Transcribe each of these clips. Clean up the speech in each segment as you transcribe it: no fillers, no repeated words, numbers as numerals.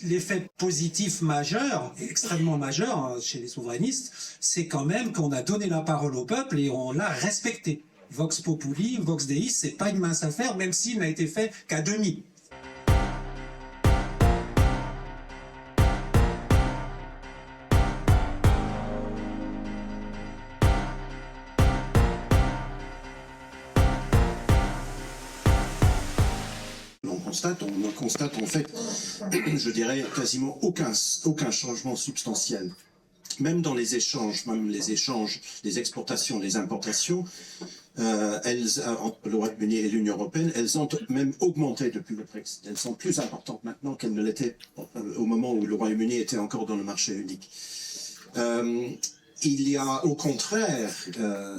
L'effet positif majeur, extrêmement majeur chez les souverainistes, c'est quand même qu'on a donné la parole au peuple et on l'a respecté. Vox Populi, Vox Dei, c'est pas une mince affaire, même s'il n'a été fait qu'à demi. On constate en fait, je dirais, quasiment aucun changement substantiel. Même dans les échanges, les exportations, les importations, entre le Royaume-Uni et l'Union européenne, elles ont même augmenté depuis le Brexit. Elles sont plus importantes maintenant qu'elles ne l'étaient au moment où le Royaume-Uni était encore dans le marché unique. Il y a au contraire,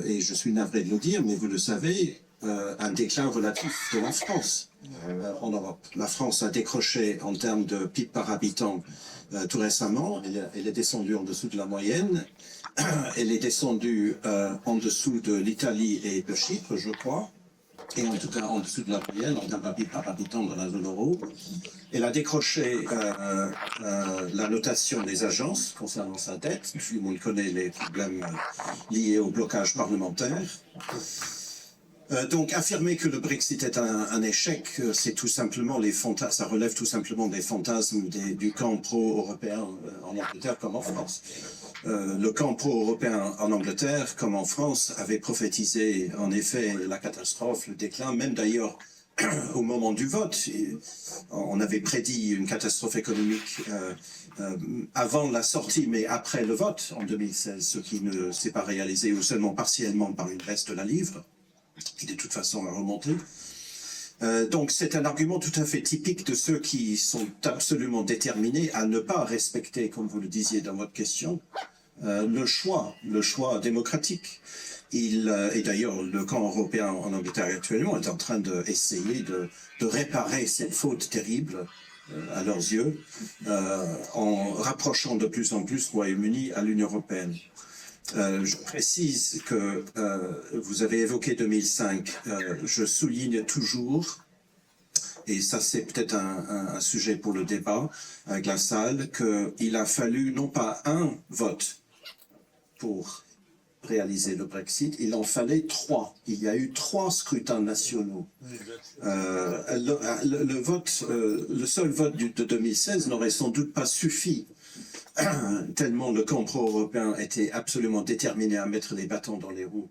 et je suis navré de le dire, mais vous le savez, un déclin relatif de la France en Europe. La France a décroché en termes de PIB par habitant tout récemment. Elle est descendue en dessous de la moyenne. Elle est descendue en dessous de l'Italie et de Chypre, je crois. Et en tout cas en dessous de la moyenne en termes de PIB par habitant dans la zone euro. Elle a décroché la notation des agences concernant sa dette. Tout le monde connaît les problèmes liés au blocage parlementaire. Donc affirmer que le Brexit est un échec, c'est tout simplement ça relève tout simplement des fantasmes du camp pro-européen en Angleterre comme en France. Le camp pro-européen en Angleterre comme en France avait prophétisé en effet la catastrophe, le déclin, même d'ailleurs au moment du vote. On avait prédit une catastrophe économique avant la sortie, mais après le vote en 2016, ce qui ne s'est pas réalisé ou seulement partiellement par une baisse de la livre, qui de toute façon a remonté. Donc c'est un argument tout à fait typique de ceux qui sont absolument déterminés à ne pas respecter, comme vous le disiez dans votre question, le choix démocratique. Et d'ailleurs, le camp européen en Angleterre actuellement est en train d'essayer de réparer cette faute terrible à leurs yeux, en rapprochant de plus en plus le Royaume-Uni à l'Union européenne. Je précise que vous avez évoqué 2005. Je souligne toujours, et ça c'est peut-être un sujet pour le débat avec la salle, qu'il a fallu non pas un vote pour réaliser le Brexit, il en fallait 3. Il y a eu 3 scrutins nationaux. Le seul vote de 2016 n'aurait sans doute pas suffi, tellement le camp pro-européen était absolument déterminé à mettre les bâtons dans les roues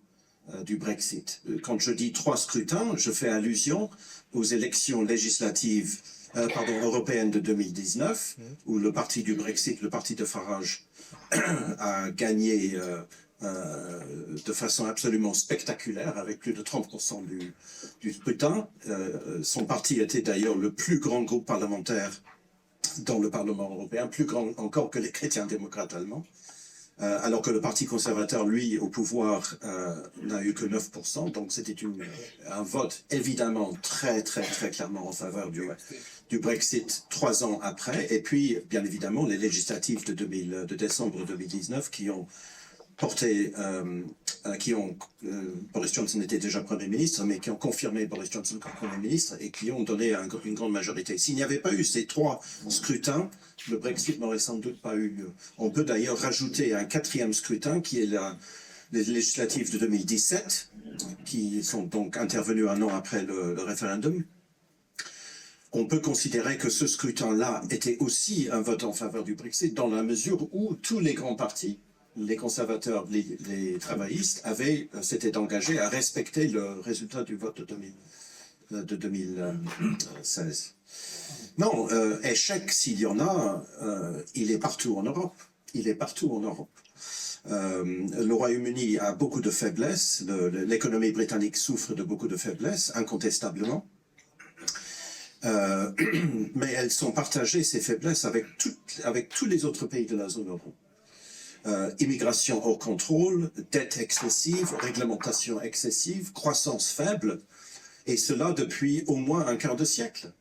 du Brexit. Quand je dis 3 scrutins, je fais allusion aux élections législatives européennes de 2019, où le parti du Brexit, le parti de Farage, a gagné de façon absolument spectaculaire, avec plus de 30% du scrutin. Son parti était d'ailleurs le plus grand groupe parlementaire dans le Parlement européen, plus grand encore que les chrétiens démocrates allemands, alors que le Parti conservateur, lui, au pouvoir, n'a eu que 9%, donc c'était un vote évidemment très clairement en faveur du Brexit 3 ans après, et puis bien évidemment les législatives de décembre 2019 qui ont porté, Boris Johnson était déjà Premier ministre, mais qui ont confirmé Boris Johnson comme Premier ministre et qui ont donné une grande majorité. S'il n'y avait pas eu ces 3 scrutins, le Brexit n'aurait sans doute pas eu lieu. On peut d'ailleurs rajouter un 4e scrutin qui est les législatives de 2017, qui sont donc intervenues 1 an après le référendum. On peut considérer que ce scrutin-là était aussi un vote en faveur du Brexit, dans la mesure où tous les grands partis, les conservateurs, les travaillistes, s'étaient engagés à respecter le résultat du vote de 2016. Non, échec, s'il y en a, il est partout en Europe. Il est partout en Europe. Le Royaume-Uni a beaucoup de faiblesses. L'économie britannique souffre de beaucoup de faiblesses, incontestablement. Mais elles sont partagées, ces faiblesses, avec tous les autres pays de la zone euro. Immigration hors contrôle, dette excessive, réglementation excessive, croissance faible, et cela depuis au moins un quart de siècle.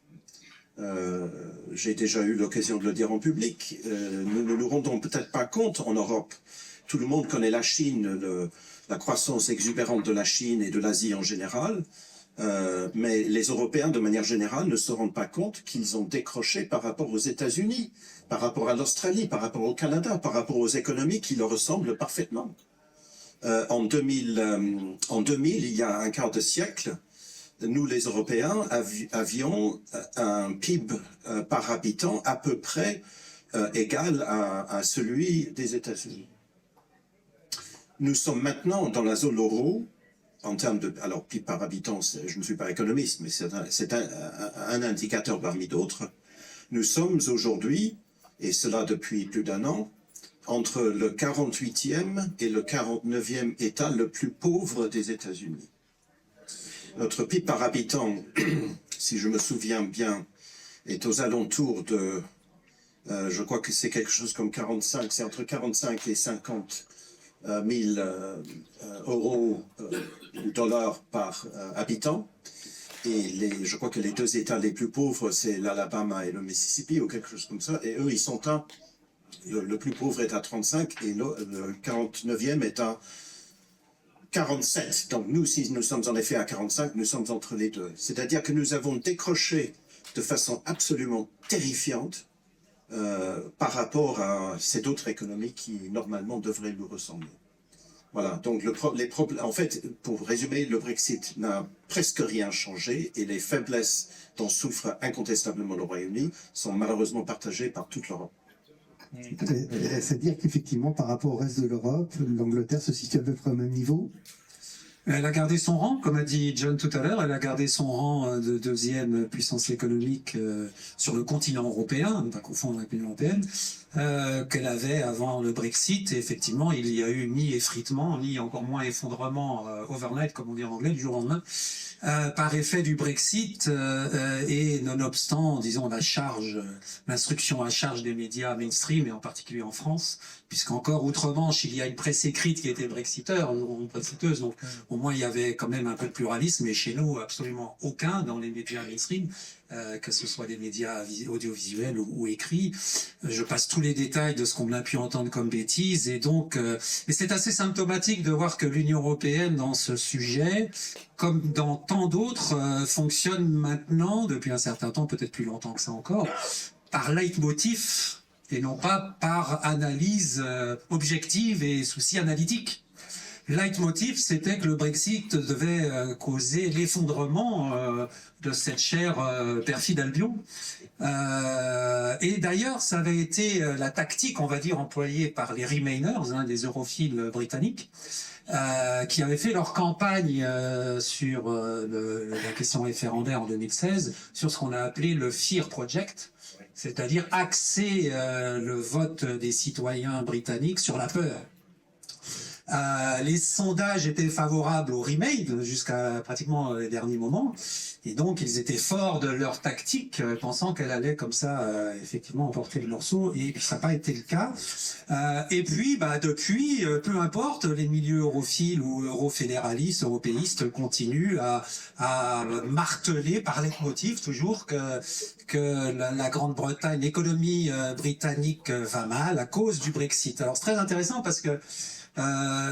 J'ai déjà eu l'occasion de le dire en public, nous ne nous rendons peut-être pas compte en Europe. Tout le monde connaît la Chine, la croissance exubérante de la Chine et de l'Asie en général. Mais les Européens, de manière générale, ne se rendent pas compte qu'ils ont décroché par rapport aux États-Unis, par rapport à l'Australie, par rapport au Canada, par rapport aux économies qui leur ressemblent parfaitement. En 2000, il y a un quart de siècle, nous les Européens avions un PIB par habitant à peu près égal à celui des États-Unis. Nous sommes maintenant dans la zone euro, en termes de... Alors, PIB par habitant, je ne suis pas économiste, mais c'est un indicateur parmi d'autres. Nous sommes aujourd'hui, et cela depuis plus d'un an, entre le 48e et le 49e État le plus pauvre des États-Unis. Notre PIB par habitant, si je me souviens bien, est aux alentours de... je crois que c'est quelque chose comme 45, c'est entre 45 et 50 000 euros ou dollars par habitant. Et je crois que les deux États les plus pauvres, c'est l'Alabama et le Mississippi, ou quelque chose comme ça. Et eux, ils sont à... Le plus pauvre est à 35 et le 49e est à 47. Donc nous, si nous sommes en effet à 45, nous sommes entre les deux. C'est-à-dire que nous avons décroché de façon absolument terrifiante par rapport à cette autre économie qui, normalement, devrait nous ressembler. Voilà, donc en fait, pour résumer, le Brexit n'a presque rien changé et les faiblesses dont souffre incontestablement le Royaume-Uni sont malheureusement partagées par toute l'Europe. C'est-à-dire qu'effectivement, par rapport au reste de l'Europe, l'Angleterre se situe à peu près au même niveau. Elle a gardé son rang, comme a dit John tout à l'heure, elle a gardé son rang de deuxième puissance économique sur le continent européen, ne pas confondre avec l'Union européenne, qu'elle avait avant le Brexit. Et effectivement, il n'y a eu ni effritement, ni encore moins effondrement overnight, comme on dit en anglais, du jour au lendemain, par effet du Brexit et nonobstant, disons, l'instruction à charge des médias mainstream, et en particulier en France, puisqu'encore outre-Manche, il y a une presse écrite qui était brexiteur, ou brexiteuse, donc au moins il y avait quand même un peu de pluralisme, et chez nous, absolument aucun dans les médias mainstream, que ce soit des médias audiovisuels ou écrits. Je passe tous les détails de ce qu'on a pu entendre comme bêtises, et donc, et c'est assez symptomatique de voir que l'Union européenne, dans ce sujet, comme dans tant d'autres, fonctionne maintenant, depuis un certain temps, peut-être plus longtemps que ça encore, par leitmotiv, et non pas par analyse objective et souci analytique. Leitmotiv, c'était que le Brexit devait causer l'effondrement de cette chère perfide Albion. Et d'ailleurs, ça avait été la tactique, on va dire, employée par les Remainers, des europhiles britanniques, qui avaient fait leur campagne sur la question référendaire en 2016, sur ce qu'on a appelé le Fear Project, c'est-à-dire axer le vote des citoyens britanniques sur la peur. Les sondages étaient favorables au Remain jusqu'à pratiquement les derniers moments, et donc ils étaient forts de leur tactique, pensant qu'elle allait comme ça effectivement emporter le morceau, et ça n'a pas été le cas. Et puis depuis, peu importe, les milieux europhiles ou eurofédéralistes, européistes continuent à marteler par leitmotiv toujours que la Grande-Bretagne, l'économie britannique va mal à cause du Brexit. Alors c'est très intéressant parce que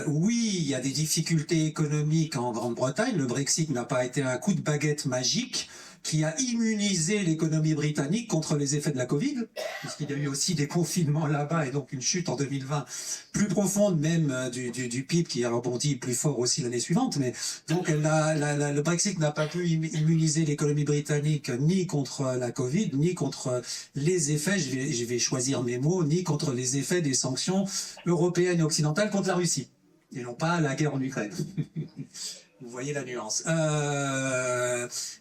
oui, il y a des difficultés économiques en Grande-Bretagne. Le Brexit n'a pas été un coup de baguette magique qui a immunisé l'économie britannique contre les effets de la Covid, puisqu'il y a eu aussi des confinements là-bas et donc une chute en 2020 plus profonde même du PIB qui a rebondi plus fort aussi l'année suivante. Mais donc le Brexit n'a pas pu immuniser l'économie britannique ni contre la Covid, ni contre les effets, je vais choisir mes mots, ni contre les effets des sanctions européennes et occidentales contre la Russie, et non pas la guerre en Ukraine. Vous voyez la nuance.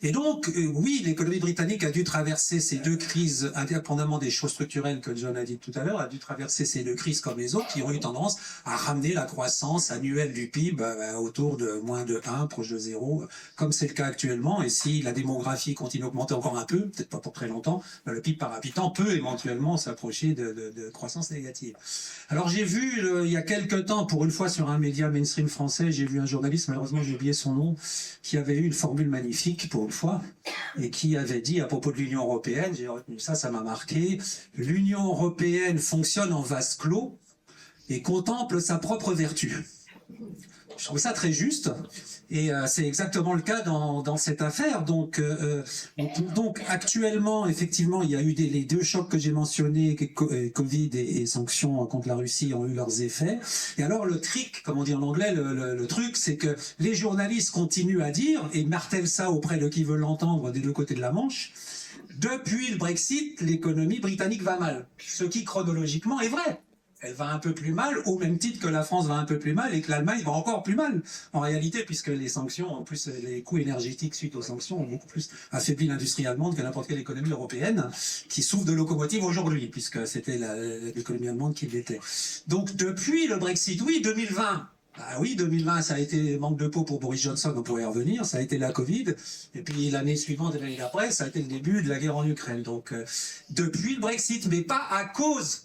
Et donc, oui, l'économie britannique a dû traverser ces deux crises, indépendamment des choses structurelles que John a dit tout à l'heure, a dû traverser ces deux crises comme les autres, qui ont eu tendance à ramener la croissance annuelle du PIB autour de moins de 1, proche de 0, comme c'est le cas actuellement. Et si la démographie continue à augmenter encore un peu, peut-être pas pour très longtemps, le PIB par habitant peut éventuellement s'approcher de croissance négative. Alors j'ai vu, il y a quelque temps, pour une fois sur un média mainstream français, j'ai vu un journaliste, malheureusement j'ai oublié son nom, qui avait eu une formule magnifique pour une fois, et qui avait dit à propos de l'Union européenne, j'ai retenu ça, ça m'a marqué, l'Union européenne fonctionne en vase clos et contemple sa propre vertu. Je trouve ça très juste, et c'est exactement le cas dans cette affaire. Donc actuellement, effectivement, il y a eu les deux chocs que j'ai mentionnés, Covid et sanctions contre la Russie, ont eu leurs effets. Et alors le trick, comme on dit en anglais, le truc, c'est que les journalistes continuent à dire, et martèlent ça auprès de qui veut l'entendre des deux côtés de la Manche, depuis le Brexit, l'économie britannique va mal. Ce qui chronologiquement est vrai. Elle va un peu plus mal, au même titre que la France va un peu plus mal et que l'Allemagne va encore plus mal, en réalité, puisque les sanctions, en plus les coûts énergétiques suite aux sanctions ont beaucoup plus affaibli l'industrie allemande que n'importe quelle économie européenne, qui souffre de locomotive aujourd'hui, puisque c'était l'économie allemande qui l'était. Donc depuis le Brexit, oui, 2020, ah oui, 2020, ça a été manque de peau pour Boris Johnson, on pourrait y revenir, ça a été la Covid, et puis l'année suivante et l'année d'après, ça a été le début de la guerre en Ukraine. Donc depuis le Brexit, mais pas à cause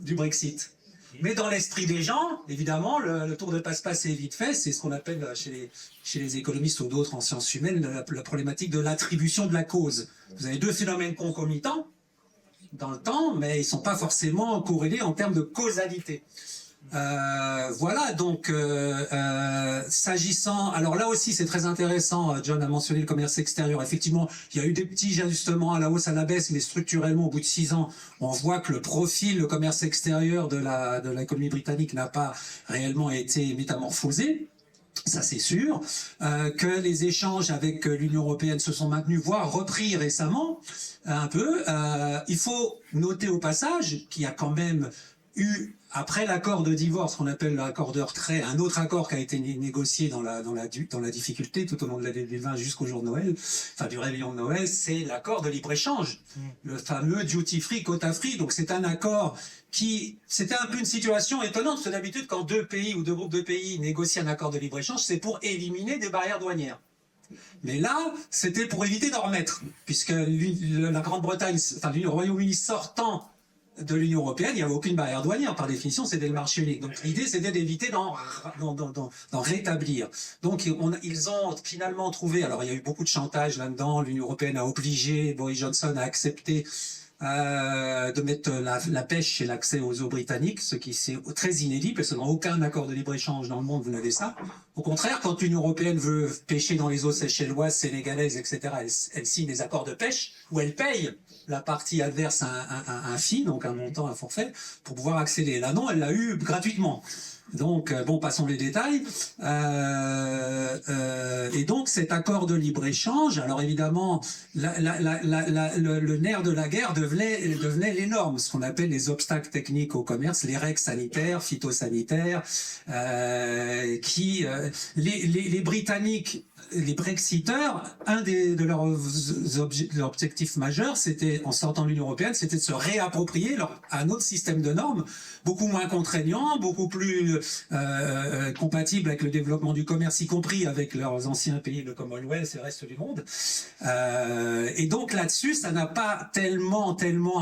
du Brexit. Mais dans l'esprit des gens, évidemment, le tour de passe-passe est vite fait, c'est ce qu'on appelle chez les économistes ou d'autres en sciences humaines, la problématique de l'attribution de la cause. Vous avez deux phénomènes concomitants dans le temps, mais ils ne sont pas forcément corrélés en termes de causalité. Voilà, donc s'agissant, alors là aussi c'est très intéressant, John a mentionné le commerce extérieur, effectivement il y a eu des petits ajustements à la hausse, à la baisse, mais structurellement au bout de 6 ans on voit que le profil, le commerce extérieur de l'économie britannique n'a pas réellement été métamorphosé. Ça c'est sûr, que les échanges avec l'Union européenne se sont maintenus, voire repris récemment un peu. Il faut noter au passage qu'il y a quand même eu, après l'accord de divorce, qu'on appelle l'accord de retrait, un autre accord qui a été négocié dans la difficulté tout au long de l'année 2020 jusqu'au jour de Noël, enfin du réveillon de Noël, c'est l'accord de libre-échange, le fameux duty-free, quota-free. Donc c'est un accord c'était un peu une situation étonnante, parce que d'habitude quand deux pays ou deux groupes de pays négocient un accord de libre-échange, c'est pour éliminer des barrières douanières. Mais là, c'était pour éviter d'en remettre, puisque la Grande-Bretagne, enfin le Royaume-Uni sortant de l'Union européenne, il n'y avait aucune barrière douanière. Par définition, c'était le marché unique. Donc l'idée, c'était d'éviter d'en rétablir. Donc ils ont finalement trouvé, alors il y a eu beaucoup de chantage là-dedans, l'Union européenne a obligé Boris Johnson à accepter de mettre la pêche et l'accès aux eaux britanniques, ce qui c'est très inédit, parce que dans aucun accord de libre-échange dans le monde, vous n'avez ça. Au contraire, quand l'Union européenne veut pêcher dans les eaux seychelloises, sénégalaises, etc., elle signe des accords de pêche où elle paye la partie adverse un fee, donc un montant, un forfait, pour pouvoir accéder. Là, non, elle l'a eu gratuitement. Donc, bon, passons les détails. Et donc, cet accord de libre-échange, alors évidemment, le nerf de la guerre devenait les normes, ce qu'on appelle les obstacles techniques au commerce, les règles sanitaires, phytosanitaires, les Britanniques, les Brexiteurs, un de leurs objectifs majeurs, c'était, en sortant de l'Union européenne, c'était de se réapproprier un autre système de normes, beaucoup moins contraignant, beaucoup plus compatible avec le développement du commerce, y compris avec leurs anciens pays, le Commonwealth et le reste du monde. Et donc là-dessus, ça n'a pas tellement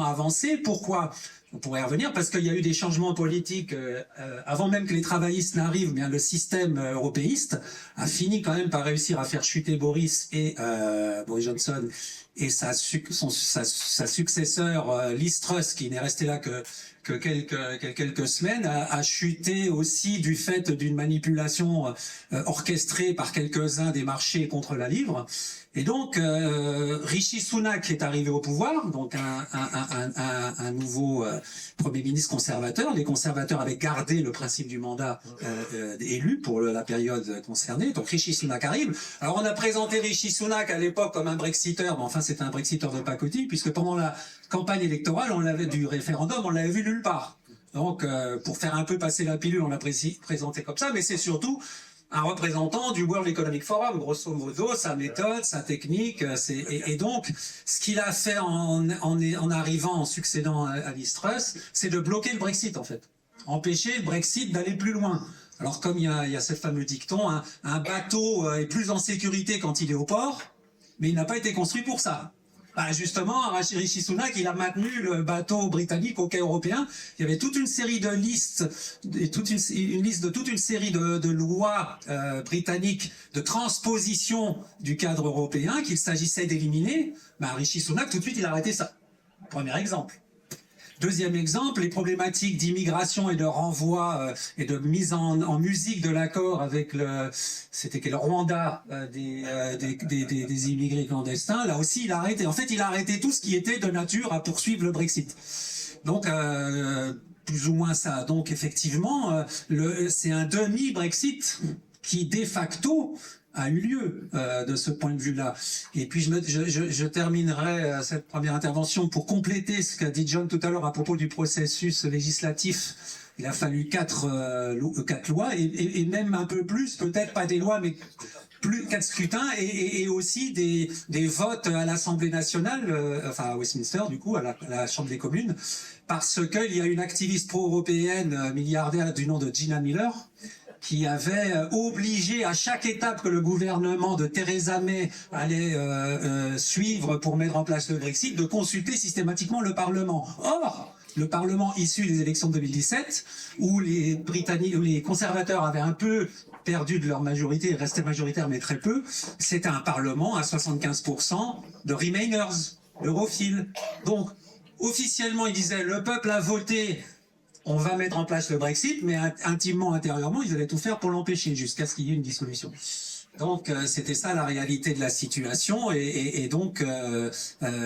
avancé. Pourquoi ? On pourrait y revenir parce qu'il y a eu des changements politiques avant même que les travaillistes n'arrivent. Bien, le système européiste a fini quand même par réussir à faire chuter Boris Johnson et sa successeur Liz Truss, qui n'est restée là que quelques semaines, a chuté aussi du fait d'une manipulation orchestrée par quelques-uns des marchés contre la livre. Et donc, Rishi Sunak est arrivé au pouvoir, donc un nouveau Premier ministre conservateur. Les conservateurs avaient gardé le principe du mandat élu pour la période concernée. Donc Rishi Sunak arrive. Alors on a présenté Rishi Sunak à l'époque comme un Brexiteur, mais enfin c'était un Brexiteur de pacotille, puisque pendant la campagne électorale, du référendum, on l'avait vu nulle part. Donc pour faire un peu passer la pilule, on l'a présenté comme ça, mais c'est surtout un représentant du World Economic Forum, grosso modo, sa méthode, sa technique, et donc ce qu'il a fait en arrivant, en succédant à Liz Truss, c'est de bloquer le Brexit en fait, empêcher le Brexit d'aller plus loin. Alors comme il y a ce fameux dicton, un bateau est plus en sécurité quand il est au port, mais il n'a pas été construit pour ça. Bah justement, Rishi Sunak, il a maintenu le bateau britannique au quai européen. Il y avait toute une série de listes, une liste de toute une série de lois britanniques de transposition du cadre européen qu'il s'agissait d'éliminer. Bah Rishi Sunak, tout de suite, il a arrêté ça. Premier exemple. Deuxième exemple, les problématiques d'immigration et de renvoi et de mise en musique de l'accord avec le Rwanda des immigrés clandestins. Là aussi, il a arrêté. En fait, il a arrêté tout ce qui était de nature à poursuivre le Brexit. Donc, plus ou moins ça. Donc, effectivement, c'est un demi-Brexit qui, de facto, a eu lieu de ce point de vue-là. Et puis je terminerai cette première intervention pour compléter ce qu'a dit John tout à l'heure à propos du processus législatif. Il a fallu quatre lois et même un peu plus, peut-être pas des lois, mais plus 4 scrutins et aussi des votes à l'Assemblée nationale, enfin à Westminster du coup, à la Chambre des communes, parce qu'il y a une activiste pro-européenne milliardaire du nom de Gina Miller qui avait obligé à chaque étape que le gouvernement de Theresa May allait suivre pour mettre en place le Brexit, de consulter systématiquement le Parlement. Or, le Parlement issu des élections de 2017, où les Britanniques, où les conservateurs avaient un peu perdu de leur majorité, restaient majoritaires mais très peu, c'était un Parlement à 75% de Remainers, d'europhiles. Donc, officiellement, ils disaient le peuple a voté, on va mettre en place le Brexit, mais intimement, intérieurement, ils allaient tout faire pour l'empêcher, jusqu'à ce qu'il y ait une dissolution. Donc, c'était ça la réalité de la situation, et donc,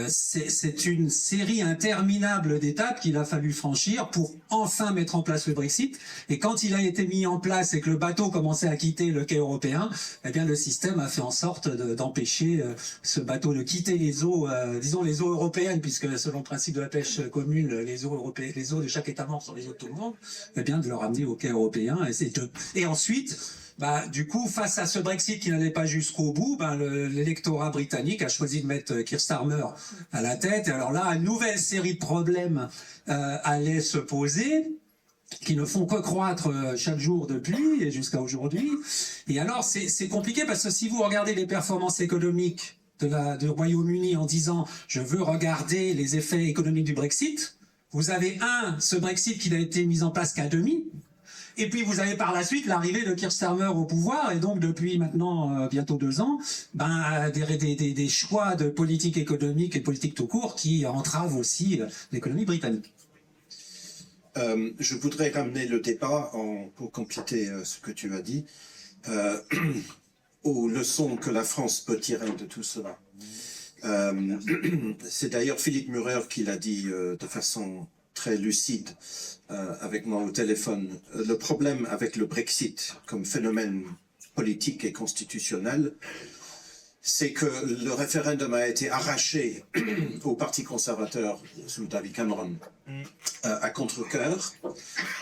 c'est une série interminable d'étapes qu'il a fallu franchir pour enfin mettre en place le Brexit. Et quand il a été mis en place et que le bateau commençait à quitter le quai européen, eh bien, le système a fait en sorte d'empêcher ce bateau de quitter les eaux, disons les eaux européennes, puisque selon le principe de la pêche commune, les eaux européennes, les eaux de chaque État membre sont les eaux de tout le monde, eh bien, de le ramener au quai européen. Et ensuite, du coup, face à ce Brexit qui n'allait pas jusqu'au bout, l'électorat britannique a choisi de mettre Keir Starmer à la tête. Et alors là, une nouvelle série de problèmes allait se poser, qui ne font que croître chaque jour depuis et jusqu'à aujourd'hui. Et alors, c'est compliqué parce que si vous regardez les performances économiques du Royaume-Uni en disant « je veux regarder les effets économiques du Brexit », vous avez ce Brexit qui n'a été mis en place qu'à demi. Et puis vous avez par la suite l'arrivée de Keir Starmer au pouvoir, et donc depuis maintenant bientôt 2 ans, des choix de politique économique et politique tout court qui entravent aussi l'économie britannique. Je voudrais ramener le débat, pour compléter ce que tu as dit, aux leçons que la France peut tirer de tout cela. C'est d'ailleurs Philippe Murer qui l'a dit de façon très lucide avec moi au téléphone. Le problème avec le Brexit comme phénomène politique et constitutionnel, c'est que le référendum a été arraché au Parti conservateur sous David Cameron à contre-cœur.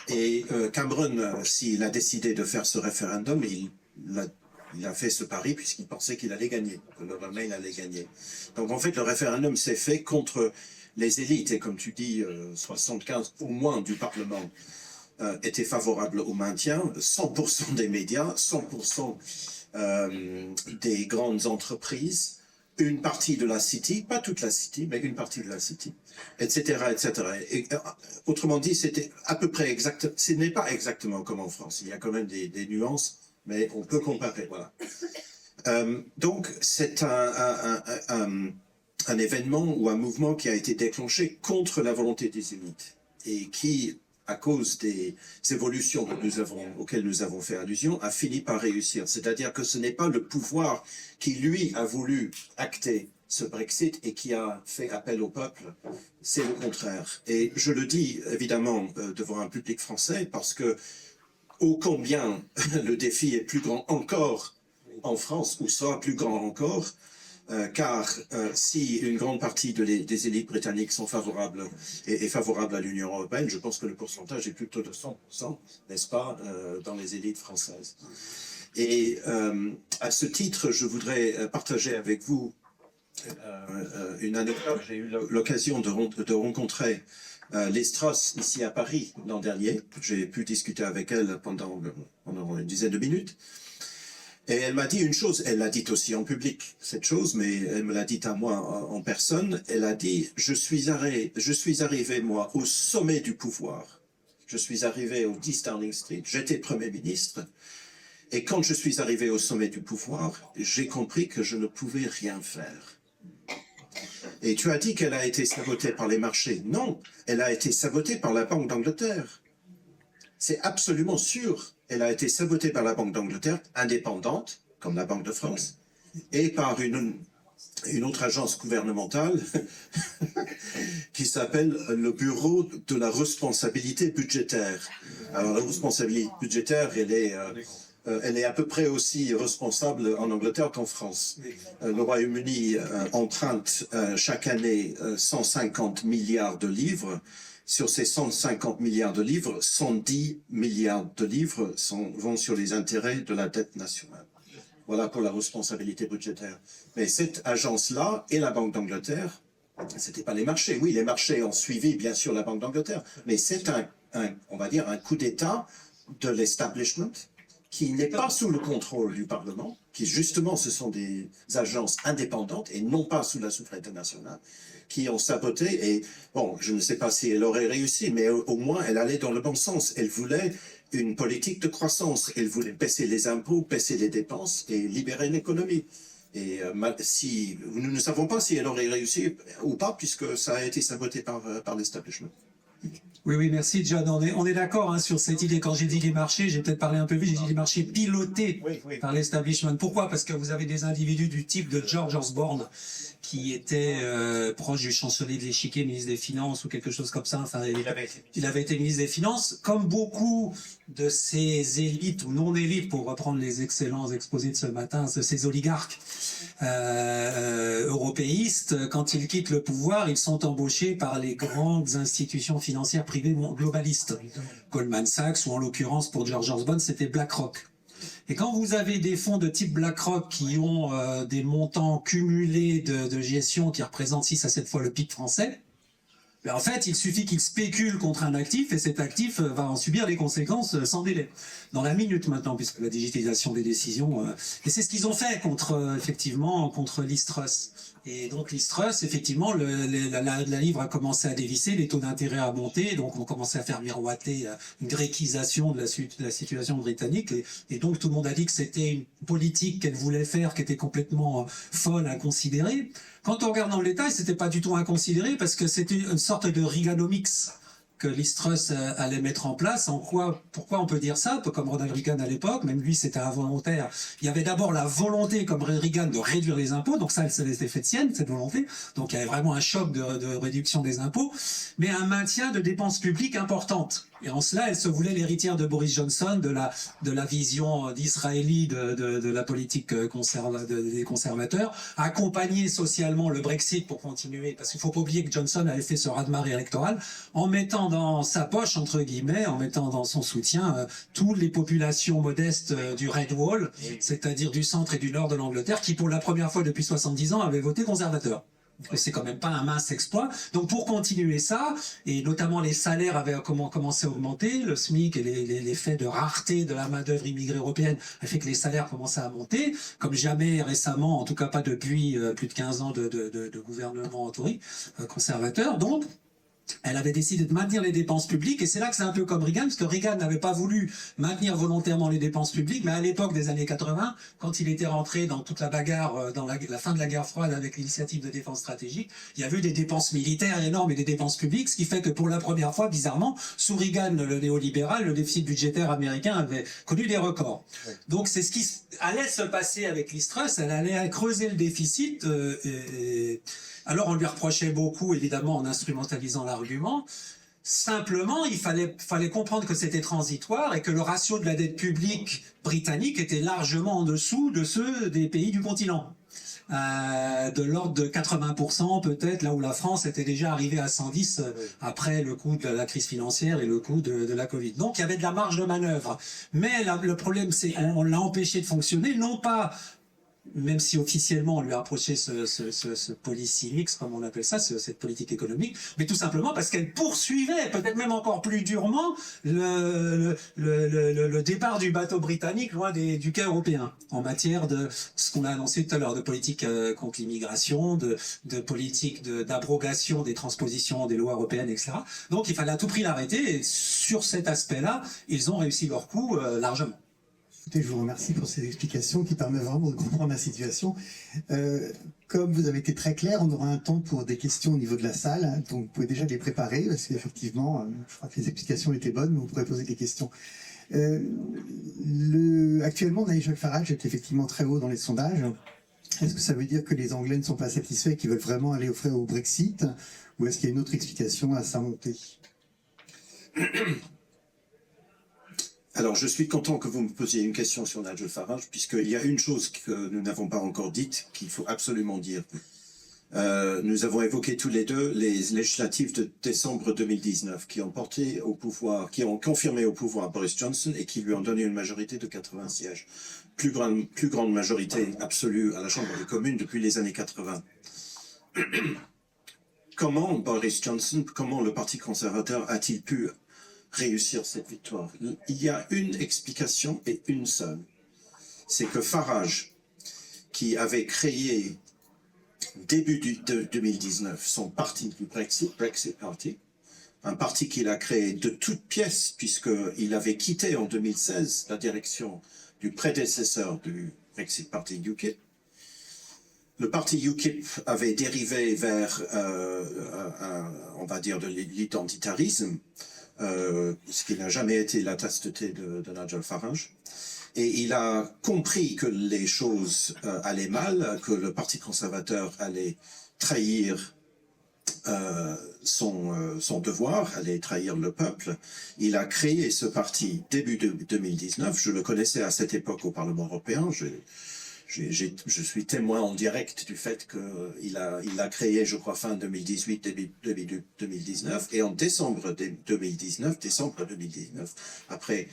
Et Cameron, s'il a décidé de faire ce référendum, il a fait ce pari puisqu'il pensait qu'il allait gagner, que le Remain allait gagner. Donc en fait, le référendum s'est fait contre les élites, et comme tu dis, 75 au moins du Parlement étaient favorables au maintien, 100% des médias, 100% des grandes entreprises, une partie de la City, pas toute la City, mais une partie de la City, etc., etc. Et, autrement dit, c'était à peu près exact. Ce n'est pas exactement comme en France. Il y a quand même des nuances, mais on peut comparer. Voilà. Donc, c'est un événement ou un mouvement qui a été déclenché contre la volonté des élites et qui, à cause des évolutions auxquelles nous avons fait allusion, a fini par réussir. C'est-à-dire que ce n'est pas le pouvoir qui, lui, a voulu acter ce Brexit et qui a fait appel au peuple, c'est le contraire. Et je le dis évidemment devant un public français parce que ô combien le défi est plus grand encore en France, ou sera plus grand encore, car si une grande partie des élites britanniques sont favorables et favorables à l'Union européenne, je pense que le pourcentage est plutôt de 100%, n'est-ce pas, dans les élites françaises. Et à ce titre, je voudrais partager avec vous une anecdote. J'ai eu l'occasion de rencontrer Liz Truss ici à Paris l'an dernier. J'ai pu discuter avec elle pendant une dizaine de minutes. Et elle m'a dit une chose, elle l'a dit aussi en public, cette chose, mais elle me l'a dit à moi en personne. Elle a dit, je suis arrivé, moi, au sommet du pouvoir. Je suis arrivé au 10 Downing Street, j'étais Premier ministre. Et quand je suis arrivé au sommet du pouvoir, j'ai compris que je ne pouvais rien faire. Et tu as dit qu'elle a été sabotée par les marchés. Non, elle a été sabotée par la Banque d'Angleterre. C'est absolument sûr. Elle a été sabotée par la Banque d'Angleterre, indépendante, comme la Banque de France, et par une autre agence gouvernementale qui s'appelle le Bureau de la responsabilité budgétaire. Alors la responsabilité budgétaire, elle est à peu près aussi responsable en Angleterre qu'en France. Le Royaume-Uni emprunte chaque année 150 milliards de livres. Sur ces 150 milliards de livres, 110 milliards de livres vont sur les intérêts de la dette nationale. Voilà pour la responsabilité budgétaire. Mais cette agence-là et la Banque d'Angleterre, c'était pas les marchés. Oui, les marchés ont suivi, bien sûr, la Banque d'Angleterre. Mais c'est on va dire, un coup d'État de l'establishment qui n'est pas sous le contrôle du Parlement, qui justement, ce sont des agences indépendantes et non pas sous la souveraineté nationale, qui ont saboté. Et bon, je ne sais pas si elle aurait réussi, mais au moins, elle allait dans le bon sens. Elle voulait une politique de croissance. Elle voulait baisser les impôts, baisser les dépenses et libérer l'économie. Et nous ne savons pas si elle aurait réussi ou pas, puisque ça a été saboté par l'establishment. Oui, merci John. On est d'accord sur cette idée. Quand j'ai dit les marchés, j'ai peut-être parlé un peu vite, j'ai dit les marchés pilotés par l'establishment. Pourquoi? Parce que vous avez des individus du type de George Osborne, qui était proche du chancelier de l'Échiquier, ministre des Finances ou quelque chose comme ça. Enfin, il avait été ministre des Finances. Comme beaucoup de ces élites ou non-élites, pour reprendre les excellents exposés de ce matin, ces oligarques européistes, quand ils quittent le pouvoir, ils sont embauchés par les grandes institutions financières privées globalistes. Goldman Sachs, ou en l'occurrence pour George Osborne, c'était BlackRock. Et quand vous avez des fonds de type BlackRock qui ont des montants cumulés de gestion qui représentent 6 à 7 fois le PIB français, en fait, il suffit qu'ils spéculent contre un actif et cet actif va en subir les conséquences sans délai. Dans la minute maintenant, puisque la digitalisation des décisions... et c'est ce qu'ils ont fait effectivement, contre Liz-Truss. Et donc Liz-Truss, effectivement, la livre a commencé à dévisser, les taux d'intérêt à monter, donc on commençait à faire miroiter une gréquisation de la situation britannique. Et donc tout le monde a dit que c'était une politique qu'elle voulait faire, qui était complètement folle à considérer. Quand on regarde dans le détail, c'était pas du tout inconsidéré, parce que c'était une sorte de Reaganomics que Liz-Truss allait mettre en place. Pourquoi on peut dire ça? Un peu comme Ronald Reagan à l'époque, même lui c'était involontaire. Il y avait d'abord la volonté, comme Reagan, de réduire les impôts, donc ça, elle s'est fait sienne, cette volonté. Donc il y avait vraiment un choc de réduction des impôts, mais un maintien de dépenses publiques importantes. Et en cela, elle se voulait l'héritière de Boris Johnson, de la vision d'Israéli de la politique des conservateurs, accompagner socialement le Brexit pour continuer, parce qu'il faut pas oublier que Johnson avait fait ce raz-de-marée électoral, en mettant dans sa poche, entre guillemets, en mettant dans son soutien toutes les populations modestes du Red Wall, c'est-à-dire du centre et du nord de l'Angleterre, qui pour la première fois depuis 70 ans avaient voté conservateur. C'est quand même pas un mince exploit. Donc pour continuer ça, et notamment les salaires avaient commencé à augmenter, le SMIC et l'effet de rareté de la main-d'œuvre immigrée européenne a fait que les salaires commençaient à monter, comme jamais récemment, en tout cas pas depuis plus de 15 ans de gouvernement conservateur. Donc elle avait décidé de maintenir les dépenses publiques, et c'est là que c'est un peu comme Reagan, parce que Reagan n'avait pas voulu maintenir volontairement les dépenses publiques, mais à l'époque des années 80, quand il était rentré dans toute la bagarre, dans la fin de la guerre froide avec l'initiative de défense stratégique, il y a eu des dépenses militaires énormes et des dépenses publiques, ce qui fait que pour la première fois, bizarrement, sous Reagan, le néolibéral, le déficit budgétaire américain avait connu des records. Donc c'est ce qui allait se passer avec Liz-Truss, elle allait creuser le déficit, alors on lui reprochait beaucoup, évidemment, en instrumentalisant l'argument. Simplement, il fallait comprendre que c'était transitoire et que le ratio de la dette publique britannique était largement en dessous de ceux des pays du continent. De l'ordre de 80% peut-être, là où la France était déjà arrivée à 110 après le coup de la crise financière et le coup de la Covid. Donc il y avait de la marge de manœuvre. Mais le problème, c'est qu'on l'a empêché de fonctionner, non pas... même si officiellement on lui a approché ce policy mix, comme on appelle ça, cette politique économique, mais tout simplement parce qu'elle poursuivait, peut-être même encore plus durement, le départ du bateau britannique loin du quai européen, en matière de ce qu'on a annoncé tout à l'heure, de politique contre l'immigration, de politique d'abrogation des transpositions des lois européennes, etc. Donc il fallait à tout prix l'arrêter, et sur cet aspect-là, ils ont réussi leur coup largement. Écoutez, je vous remercie pour ces explications qui permettent vraiment de comprendre la situation. Comme vous avez été très clair, on aura un temps pour des questions au niveau de la salle, hein, donc vous pouvez déjà les préparer, parce qu'effectivement, je crois que les explications étaient bonnes, mais vous pourrez poser des questions. Actuellement, Nigel Farage est effectivement très haut dans les sondages. Est-ce que ça veut dire que les Anglais ne sont pas satisfaits, qu'ils veulent vraiment aller au Brexit, ou est-ce qu'il y a une autre explication à sa montée? Alors, je suis content que vous me posiez une question sur Nigel Farage, puisqu'il y a une chose que nous n'avons pas encore dite, qu'il faut absolument dire. Nous avons évoqué tous les deux les législatives de décembre 2019 qui ont porté au pouvoir, qui ont confirmé au pouvoir Boris Johnson et qui lui ont donné une majorité de 80 sièges. Plus grande majorité absolue à la Chambre des communes depuis les années 80. Comment Boris Johnson, comment le Parti conservateur a-t-il pu réussir cette victoire? Il y a une explication et une seule. C'est que Farage, qui avait créé début de 2019 son parti du Brexit Party, un parti qu'il a créé de toutes pièces puisqu'il avait quitté en 2016 la direction du prédécesseur du Brexit Party UKIP. Le parti UKIP avait dérivé vers, on va dire, de l'identitarisme, ce qui n'a jamais été la tasse de thé de Nigel Farage. Et il a compris que les choses allaient mal, que le Parti conservateur allait trahir son devoir, allait trahir le peuple. Il a créé ce parti début 2019. Je le connaissais à cette époque au Parlement européen. Je suis témoin en direct du fait qu'il l'a créé, je crois, fin 2018, début 2019. Et en décembre 2019, après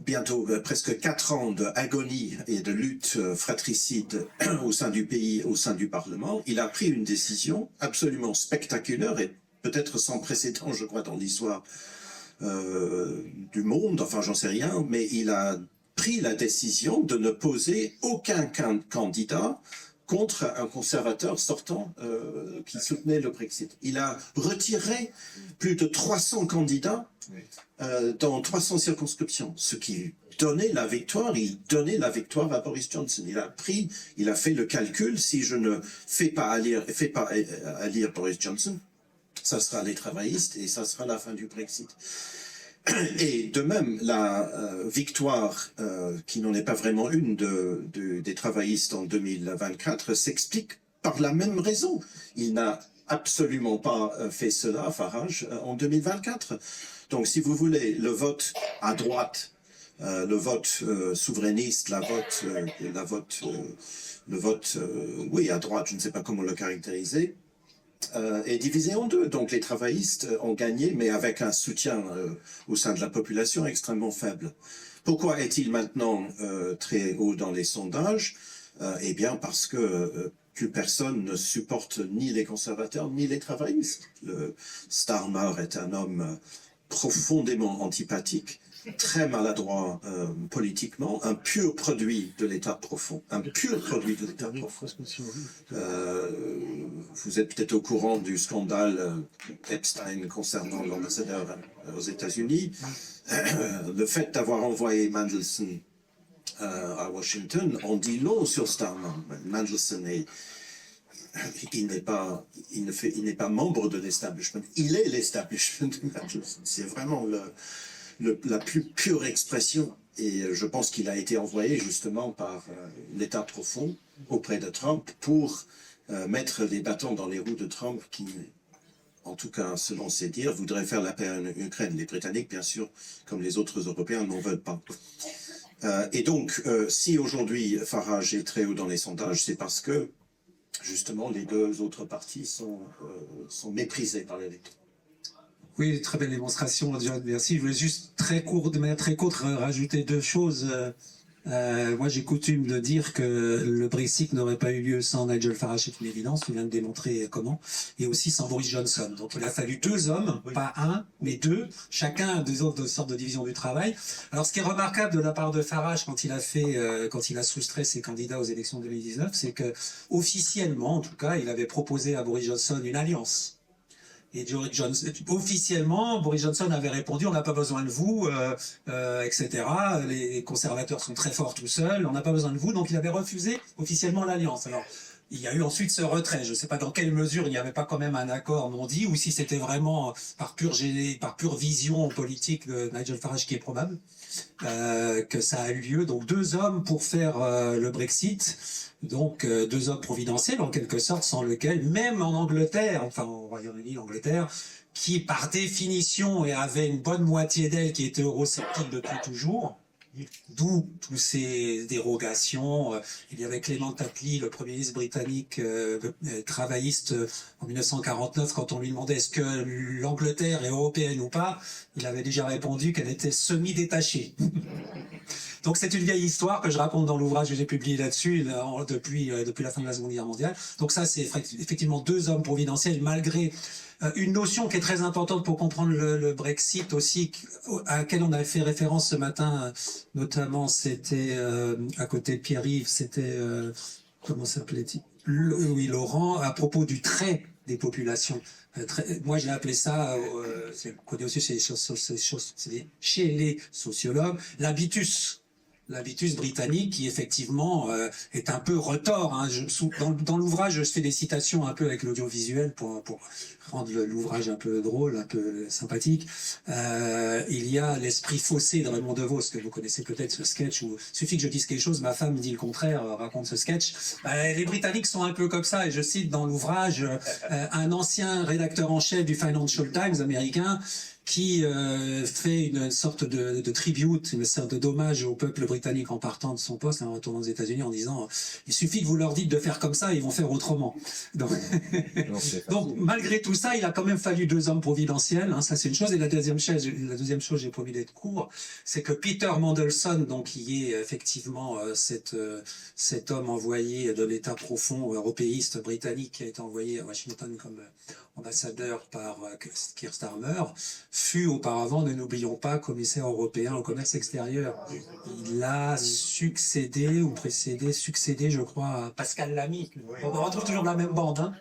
bientôt presque 4 ans d'agonie et de lutte fratricide au sein du pays, au sein du Parlement, il a pris une décision absolument spectaculaire et peut-être sans précédent, je crois, dans l'histoire du monde, enfin j'en sais rien, mais il a pris la décision de ne poser aucun candidat contre un conservateur sortant qui soutenait le Brexit. Il a retiré plus de 300 candidats dans 300 circonscriptions, ce qui donnait la victoire. Il donnait la victoire à Boris Johnson. Il a fait le calcul, si je ne fais pas élire Boris Johnson, ça sera les travaillistes et ça sera la fin du Brexit. Et de même, la victoire, qui n'en est pas vraiment une des travaillistes en 2024, s'explique par la même raison. Il n'a absolument pas fait cela, Farage, en 2024. Donc, si vous voulez, le vote à droite, le vote souverainiste, oui, à droite, je ne sais pas comment le caractériser, est divisé en deux. Donc les travaillistes ont gagné, mais avec un soutien au sein de la population extrêmement faible. Pourquoi est-il maintenant très haut dans les sondages? Eh bien parce que plus personne ne supporte ni les conservateurs ni les travaillistes. Le Starmer est un homme profondément antipathique, très maladroit politiquement, un pur produit de l'État profond. Vous êtes peut-être au courant du scandale Epstein concernant l'ambassadeur aux États-Unis. Le fait d'avoir envoyé Mandelson à Washington, on dit long sur Starmer. Mandelson il n'est pas membre de l'establishment. Il est l'establishment. C'est vraiment la plus pure expression, et je pense qu'il a été envoyé justement par l'État profond auprès de Trump pour mettre les bâtons dans les roues de Trump qui, en tout cas selon ses dires, voudrait faire la paix en Ukraine. Les Britanniques, bien sûr, comme les autres Européens, n'en veulent pas. Et donc, si aujourd'hui Farage est très haut dans les sondages, c'est parce que justement les deux autres partis sont méprisés par l'électorat. Oui, très belle démonstration, merci. Je voulais juste de manière très courte, rajouter 2 choses. Moi, j'ai coutume de dire que le Brexit n'aurait pas eu lieu sans Nigel Farage, c'est une évidence, on vient de démontrer comment, et aussi sans Boris Johnson. Donc il a fallu 2 hommes, pas un, mais 2, chacun de sortes de division du travail. Alors ce qui est remarquable de la part de Farage quand il a soustrait ses candidats aux élections 2019, c'est que officiellement, en tout cas, il avait proposé à Boris Johnson une alliance. Et officiellement, Boris Johnson avait répondu, on n'a pas besoin de vous, etc. Les conservateurs sont très forts tout seuls, on n'a pas besoin de vous. Donc il avait refusé officiellement l'alliance. Alors, il y a eu ensuite ce retrait. Je ne sais pas dans quelle mesure il n'y avait pas quand même un accord non dit, ou si c'était vraiment par pure vision politique de Nigel Farage, qui est probable, que ça a eu lieu. Donc 2 hommes pour faire le Brexit. Donc 2 hommes providentiels en quelque sorte, sans lequel, même en Angleterre, enfin au Royaume-Uni, l'Angleterre, qui par définition et avait une bonne moitié d'elle qui était eurosceptique depuis toujours, d'où toutes ces dérogations. Il y avait Clement Attlee, le Premier ministre britannique travailliste en 1949, quand on lui demandait est-ce que l'Angleterre est européenne ou pas, il avait déjà répondu qu'elle était semi-détachée. Donc c'est une vieille histoire que je raconte dans l'ouvrage que j'ai publié là-dessus depuis la fin de la Seconde Guerre mondiale. Donc ça, c'est effectivement 2 hommes providentiels, malgré une notion qui est très importante pour comprendre le Brexit aussi, à laquelle on avait fait référence ce matin, notamment c'était à côté de Pierre-Yves, c'était comment s'appelait-il, oui, Laurent, à propos du trait des populations. Moi, j'ai appelé ça, c'est connu aussi chez les sociologues, l'habitus britannique, qui effectivement est un peu retors. Hein. Dans l'ouvrage, je fais des citations un peu avec l'audiovisuel pour rendre l'ouvrage un peu drôle, un peu sympathique. Il y a l'esprit faussé de Raymond DeVos, que vous connaissez peut-être, ce sketch où il suffit que je dise quelque chose, ma femme dit le contraire, raconte ce sketch. Les Britanniques sont un peu comme ça, et je cite dans l'ouvrage un ancien rédacteur en chef du Financial Times américain, qui fait une sorte de tribute, une sorte d'hommage au peuple britannique en partant de son poste, en retournant aux États-Unis, en disant il suffit que vous leur dites de faire comme ça, ils vont faire autrement. Donc, donc malgré tout ça, il a quand même fallu 2 hommes providentiels, hein, ça c'est une chose. Et la deuxième chose, j'ai promis d'être court, c'est que Peter Mandelson, donc qui est effectivement cet homme envoyé de l'État profond européiste britannique, qui a été envoyé à Washington comme ambassadeur par Keir Starmer, fut auparavant, ne n'oublions pas, commissaire européen au commerce extérieur. Il a succédé, je crois, à Pascal Lamy. On retrouve toujours la même bande. Hein.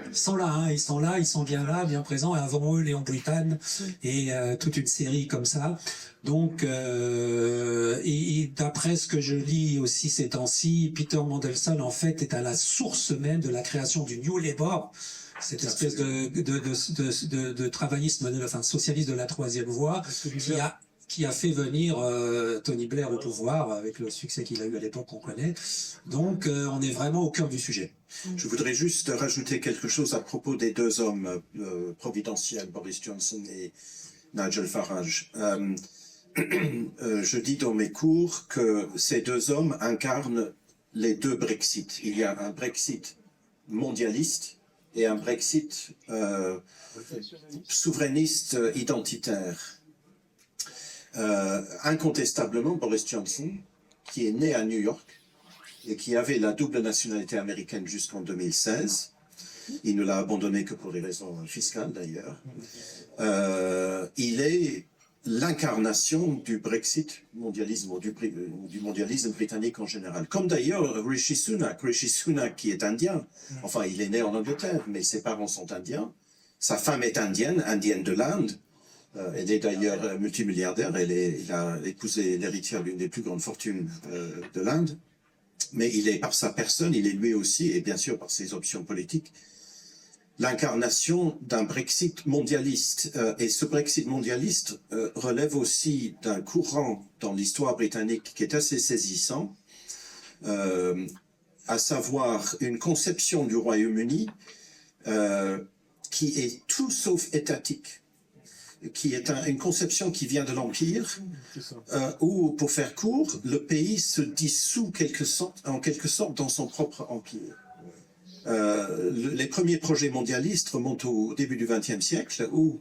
Ils sont là, ils sont bien là, bien présents. Et avant eux, Léon Britagne et toute une série comme ça. Donc, et d'après ce que je lis aussi ces temps-ci, Peter Mandelson, en fait, est à la source même de la création du New Labour, cette espèce de travaillisme, enfin socialiste de la troisième voie, qui a fait venir Tony Blair au pouvoir avec le succès qu'il a eu à l'époque qu'on connaît. Donc on est vraiment au cœur du sujet. Je voudrais juste rajouter quelque chose à propos des 2 hommes providentiels, Boris Johnson et Nigel Farage. Je dis dans mes cours que ces 2 hommes incarnent les 2 Brexit. Il y a un Brexit mondialiste et un Brexit souverainiste identitaire. Incontestablement, Boris Johnson, qui est né à New York et qui avait la double nationalité américaine jusqu'en 2016, il ne l'a abandonné que pour des raisons fiscales d'ailleurs, il est l'incarnation du Brexit mondialisme, ou du mondialisme britannique en général. Comme d'ailleurs Rishi Sunak qui est indien. Enfin, il est né en Angleterre, mais ses parents sont indiens. Sa femme est indienne de l'Inde. Elle est d'ailleurs multimilliardaire. Il a épousé l'héritière d'une des plus grandes fortunes de l'Inde. Mais il est, par sa personne, il est lui aussi, et bien sûr par ses options politiques, l'incarnation d'un Brexit mondialiste. Et ce Brexit mondialiste relève aussi d'un courant dans l'histoire britannique qui est assez saisissant, à savoir une conception du Royaume-Uni qui est tout sauf étatique, qui est une conception qui vient de l'Empire, où, pour faire court, le pays se dissout en quelque sorte dans son propre empire. Les premiers projets mondialistes remontent au début du XXe siècle, où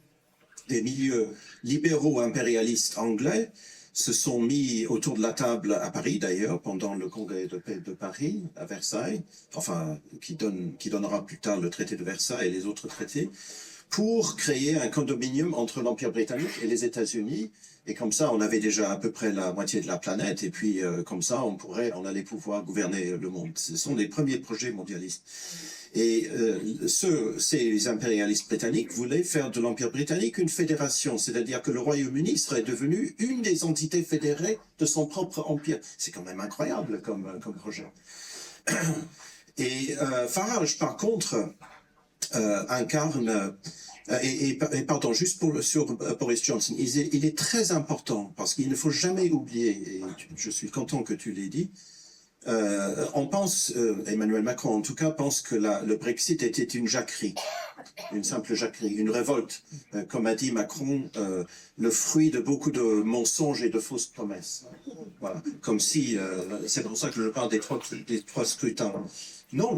des milieux libéraux impérialistes anglais se sont mis autour de la table à Paris, d'ailleurs, pendant le congrès de paix de Paris, à Versailles, enfin, qui donnera plus tard le traité de Versailles et les autres traités, pour créer un condominium entre l'Empire britannique et les États-Unis. Et comme ça, on avait déjà à peu près la moitié de la planète. Et puis, comme ça, on allait pouvoir gouverner le monde. Ce sont les premiers projets mondialistes. Et ces impérialistes britanniques voulaient faire de l'Empire britannique une fédération, c'est-à-dire que le Royaume-Uni serait devenu une des entités fédérées de son propre empire. C'est quand même incroyable comme projet. Et Farage, par contre, incarne... pardon, juste sur Boris Johnson, il est très important parce qu'il ne faut jamais oublier, et je suis content que tu l'aies dit, on pense, Emmanuel Macron en tout cas, pense que le Brexit était une jacquerie, une simple jacquerie, une révolte, comme a dit Macron, le fruit de beaucoup de mensonges et de fausses promesses. Voilà, comme si, c'est pour ça que je parle des trois scrutins. Non,